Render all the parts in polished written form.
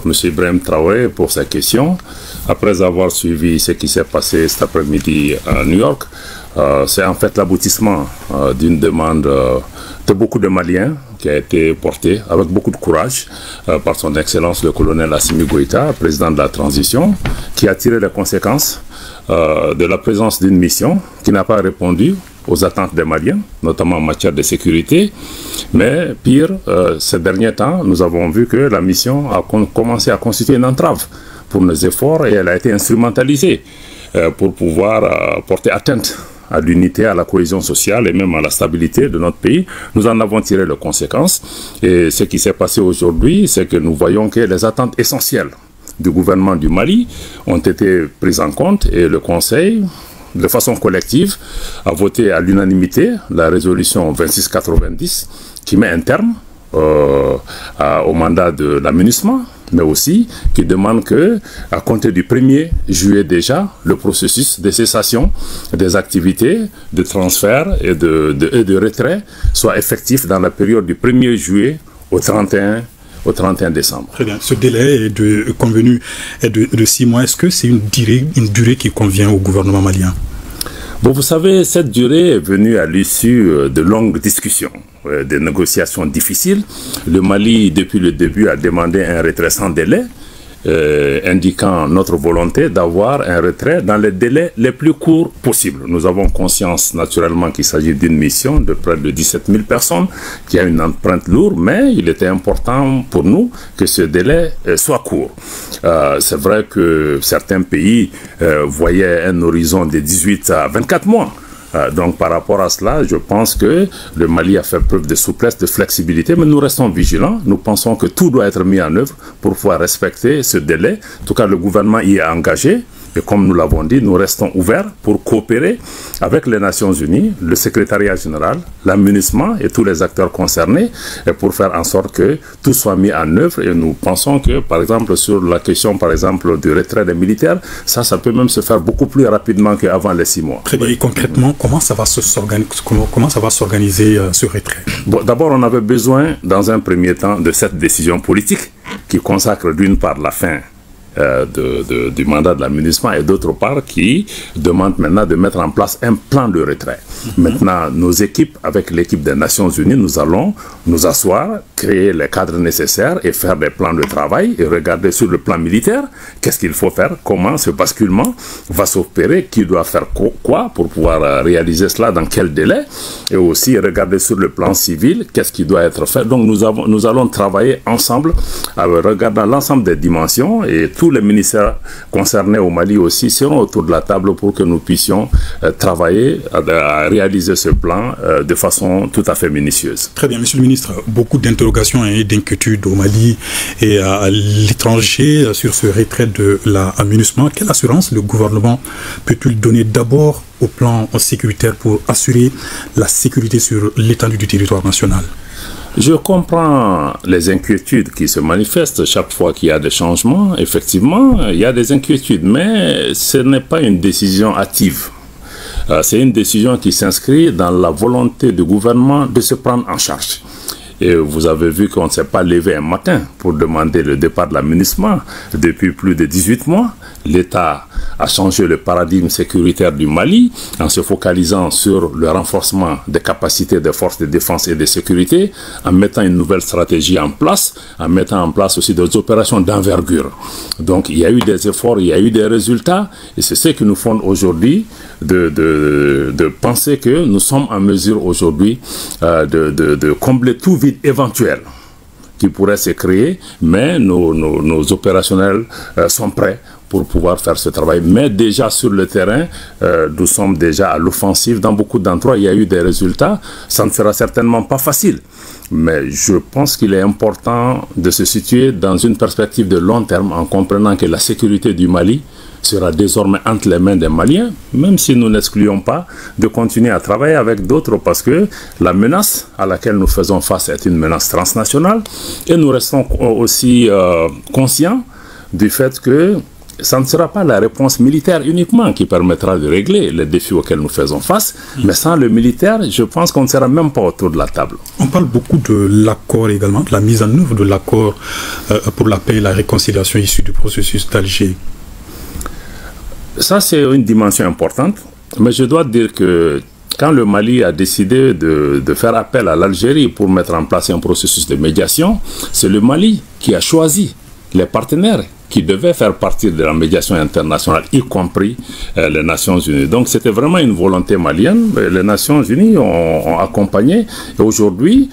M. Ibrahim Traoré pour sa question. Après avoir suivi ce qui s'est passé cet après-midi à New York, c'est en fait l'aboutissement d'une demande de beaucoup de Maliens qui a été portée avec beaucoup de courage par son Excellence le colonel Assimi Goïta, président de la transition, qui a tiré les conséquences de la présence d'une mission qui n'a pas répondu aux attentes des Maliens, notamment en matière de sécurité. Mais pire, ces derniers temps, nous avons vu que la mission a commencé à constituer une entrave pour nos efforts et elle a été instrumentalisée pour pouvoir porter atteinte à l'unité, à la cohésion sociale et même à la stabilité de notre pays. Nous en avons tiré les conséquences. Et ce qui s'est passé aujourd'hui, c'est que nous voyons que les attentes essentielles du gouvernement du Mali ont été prises en compte et le Conseil, de façon collective, a voté à l'unanimité la résolution 2690 qui met un terme au mandat de l'aménagement, mais aussi qui demande que, à compter du 1er juillet déjà, le processus de cessation des activités de transfert et de retrait soit effectif dans la période du 1er juillet au 31 décembre. Très bien. Ce délai convenu est de 6 mois. Est-ce que c'est une durée qui convient au gouvernement malien? Bon, vous savez, cette durée est venue à l'issue de longues discussions, de négociations difficiles. Le Mali, depuis le début, a demandé un retrait sans délai, indiquant notre volonté d'avoir un retrait dans les délais les plus courts possibles. Nous avons conscience naturellement qu'il s'agit d'une mission de près de 17 000 personnes qui a une empreinte lourde, mais il était important pour nous que ce délai soit court. C'est vrai que certains pays voyaient un horizon de 18 à 24 mois. Donc par rapport à cela, je pense que le Mali a fait preuve de souplesse, de flexibilité, mais nous restons vigilants. Nous pensons que tout doit être mis en œuvre pour pouvoir respecter ce délai. En tout cas, le gouvernement y est engagé. Et comme nous l'avons dit, nous restons ouverts pour coopérer avec les Nations Unies, le secrétariat général, l'aménagement et tous les acteurs concernés et pour faire en sorte que tout soit mis en œuvre. Et nous pensons que, par exemple, sur la question, par exemple, du retrait des militaires, ça peut même se faire beaucoup plus rapidement qu'avant les 6 mois. Très bien. Et concrètement, comment ça va s'organiser ce retrait? Bon, d'abord, on avait besoin, dans un premier temps, de cette décision politique qui consacre d'une part la fin du mandat de l'aménagement et d'autre part qui demande maintenant de mettre en place un plan de retrait. Maintenant, nos équipes, avec l'équipe des Nations Unies, nous allons nous asseoir, créer les cadres nécessaires et faire des plans de travail et regarder sur le plan militaire qu'est-ce qu'il faut faire, comment ce basculement va s'opérer, qui doit faire quoi pour pouvoir réaliser cela, dans quel délai, et aussi regarder sur le plan civil qu'est-ce qui doit être fait. Donc nous allons travailler ensemble, regardant l'ensemble des dimensions, et tous les ministères concernés au Mali aussi seront autour de la table pour que nous puissions travailler à réaliser ce plan de façon tout à fait minutieuse. Très bien, Monsieur le Ministre. Beaucoup d'interrogations et d'inquiétudes au Mali et à l'étranger sur ce retrait de l'aménagement. Quelle assurance le gouvernement peut-il donner d'abord au plan sécuritaire pour assurer la sécurité sur l'étendue du territoire national? Je comprends les inquiétudes qui se manifestent chaque fois qu'il y a des changements. Effectivement, il y a des inquiétudes, mais ce n'est pas une décision hâtive. C'est une décision qui s'inscrit dans la volonté du gouvernement de se prendre en charge. Et vous avez vu qu'on ne s'est pas levé un matin pour demander le départ de l'aménagement. Depuis plus de 18 mois, l'État a changé le paradigme sécuritaire du Mali en se focalisant sur le renforcement des capacités des forces de défense et de sécurité, en mettant une nouvelle stratégie en place, en mettant en place aussi des opérations d'envergure. Donc il y a eu des efforts, il y a eu des résultats, et c'est ce qui nous fonde aujourd'hui de penser que nous sommes en mesure aujourd'hui de combler tout vide éventuel qui pourrait se créer, mais nos opérationnels sont prêts pour pouvoir faire ce travail. Mais déjà sur le terrain, nous sommes déjà à l'offensive. Dans beaucoup d'endroits, il y a eu des résultats. Ça ne sera certainement pas facile. Mais je pense qu'il est important de se situer dans une perspective de long terme en comprenant que la sécurité du Mali sera désormais entre les mains des Maliens, même si nous n'excluons pas de continuer à travailler avec d'autres, parce que la menace à laquelle nous faisons face est une menace transnationale, et nous restons aussi conscients du fait que ça ne sera pas la réponse militaire uniquement qui permettra de régler les défis auxquels nous faisons face, mais sans le militaire, je pense qu'on ne sera même pas autour de la table. On parle beaucoup de l'accord également, de la mise en œuvre de l'accord pour la paix et la réconciliation issu du processus d'Alger. Ça, c'est une dimension importante, mais je dois dire que quand le Mali a décidé de faire appel à l'Algérie pour mettre en place un processus de médiation, c'est le Mali qui a choisi les partenaires qui devaient faire partie de la médiation internationale, y compris les Nations Unies. Donc c'était vraiment une volonté malienne. Les Nations Unies ont accompagné. Et aujourd'hui,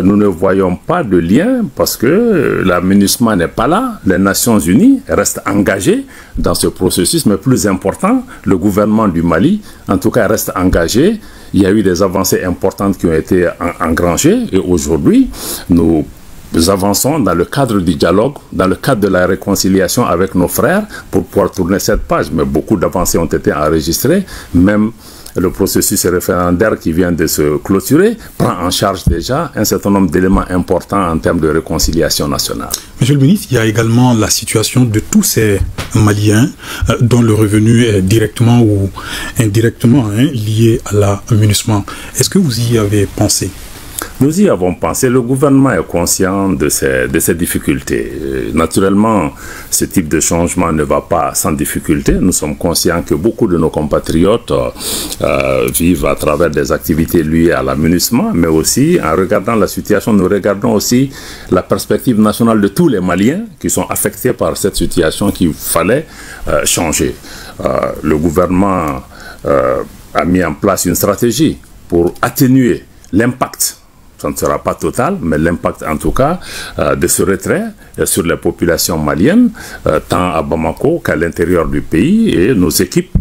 nous ne voyons pas de lien parce que la MINUSMA n'est pas là. Les Nations Unies restent engagées dans ce processus. Mais plus important, le gouvernement du Mali, en tout cas, reste engagé. Il y a eu des avancées importantes qui ont été engrangées. Et aujourd'hui, nous avançons dans le cadre du dialogue, dans le cadre de la réconciliation avec nos frères pour pouvoir tourner cette page. Mais beaucoup d'avancées ont été enregistrées. Même le processus référendaire qui vient de se clôturer prend en charge déjà un certain nombre d'éléments importants en termes de réconciliation nationale. Monsieur le ministre, il y a également la situation de tous ces Maliens dont le revenu est directement ou indirectement lié à la MINUSMA. Est-ce que vous y avez pensé ? Nous y avons pensé. Le gouvernement est conscient de ces difficultés. Naturellement, ce type de changement ne va pas sans difficulté. Nous sommes conscients que beaucoup de nos compatriotes vivent à travers des activités liées à la MINUSMA, mais aussi, en regardant la situation, nous regardons aussi la perspective nationale de tous les Maliens qui sont affectés par cette situation qu'il fallait changer. Le gouvernement a mis en place une stratégie pour atténuer l'impact. Ça ne sera pas total, mais l'impact en tout cas de ce retrait sur les populations maliennes, tant à Bamako qu'à l'intérieur du pays. Et nos équipes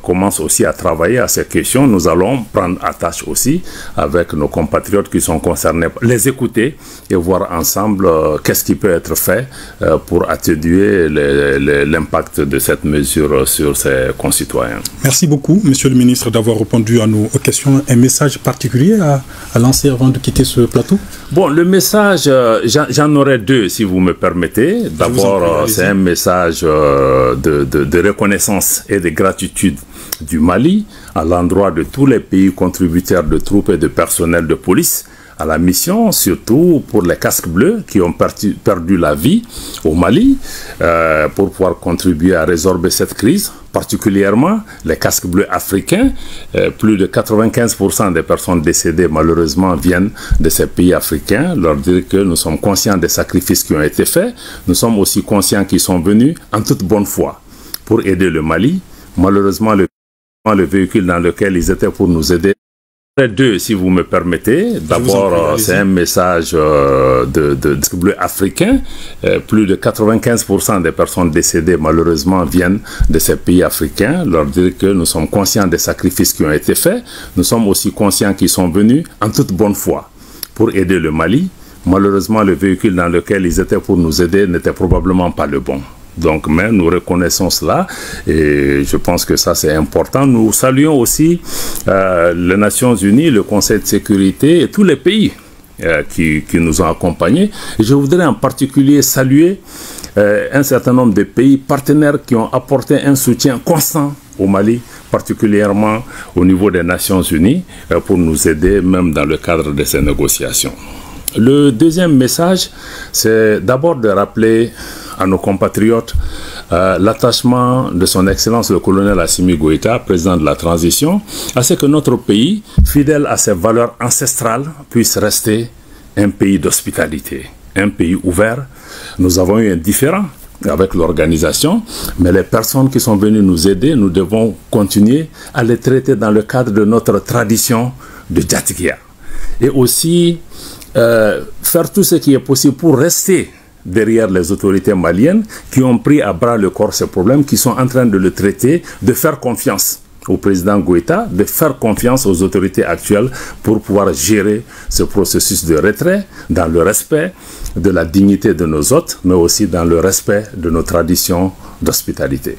commencent aussi à travailler à ces questions. Nous allons prendre attache aussi avec nos compatriotes qui sont concernés, les écouter et voir ensemble qu'est-ce qui peut être fait pour atténuer l'impact de cette mesure sur ses concitoyens. Merci beaucoup, Monsieur le ministre, d'avoir répondu à nos questions. Un message particulier à lancer avant de quitter ce plateau? Bon, le message, j'en aurais deux, si vous me permettez. D'abord, c'est un message de reconnaissance et de gratitude du Mali à l'endroit de tous les pays contributeurs de troupes et de personnel de police à la mission, surtout pour les casques bleus qui ont perdu la vie au Mali, pour pouvoir contribuer à résorber cette crise, particulièrement les casques bleus africains. Plus de 95% des personnes décédées malheureusement viennent de ces pays africains. Leur dire que nous sommes conscients des sacrifices qui ont été faits, nous sommes aussi conscients qu'ils sont venus en toute bonne foi pour aider le Mali. Malheureusement, le véhicule dans lequel ils étaient pour nous aider. Deux, si vous me permettez. D'abord, c'est un message de bleu africain. Plus de 95% des personnes décédées malheureusement viennent de ces pays africains. Leur dire que nous sommes conscients des sacrifices qui ont été faits. Nous sommes aussi conscients qu'ils sont venus en toute bonne foi pour aider le Mali. Malheureusement, le véhicule dans lequel ils étaient pour nous aider n'était probablement pas le bon. Donc, mais nous reconnaissons cela et je pense que ça c'est important. Nous saluons aussi les Nations Unies, le Conseil de sécurité et tous les pays qui nous ont accompagnés. Et je voudrais en particulier saluer un certain nombre de pays partenaires qui ont apporté un soutien constant au Mali, particulièrement au niveau des Nations Unies, pour nous aider même dans le cadre de ces négociations. Le deuxième message, c'est d'abord de rappeler à nos compatriotes l'attachement de son Excellence le colonel Assimi Goïta, président de la transition, à ce que notre pays, fidèle à ses valeurs ancestrales, puisse rester un pays d'hospitalité, un pays ouvert. Nous avons eu un différend avec l'organisation, mais les personnes qui sont venues nous aider, nous devons continuer à les traiter dans le cadre de notre tradition de Djatigia. Et aussi faire tout ce qui est possible pour rester derrière les autorités maliennes qui ont pris à bras le corps ces problèmes, qui sont en train de le traiter, de faire confiance au président Goïta, de faire confiance aux autorités actuelles pour pouvoir gérer ce processus de retrait dans le respect de la dignité de nos hôtes, mais aussi dans le respect de nos traditions d'hospitalité.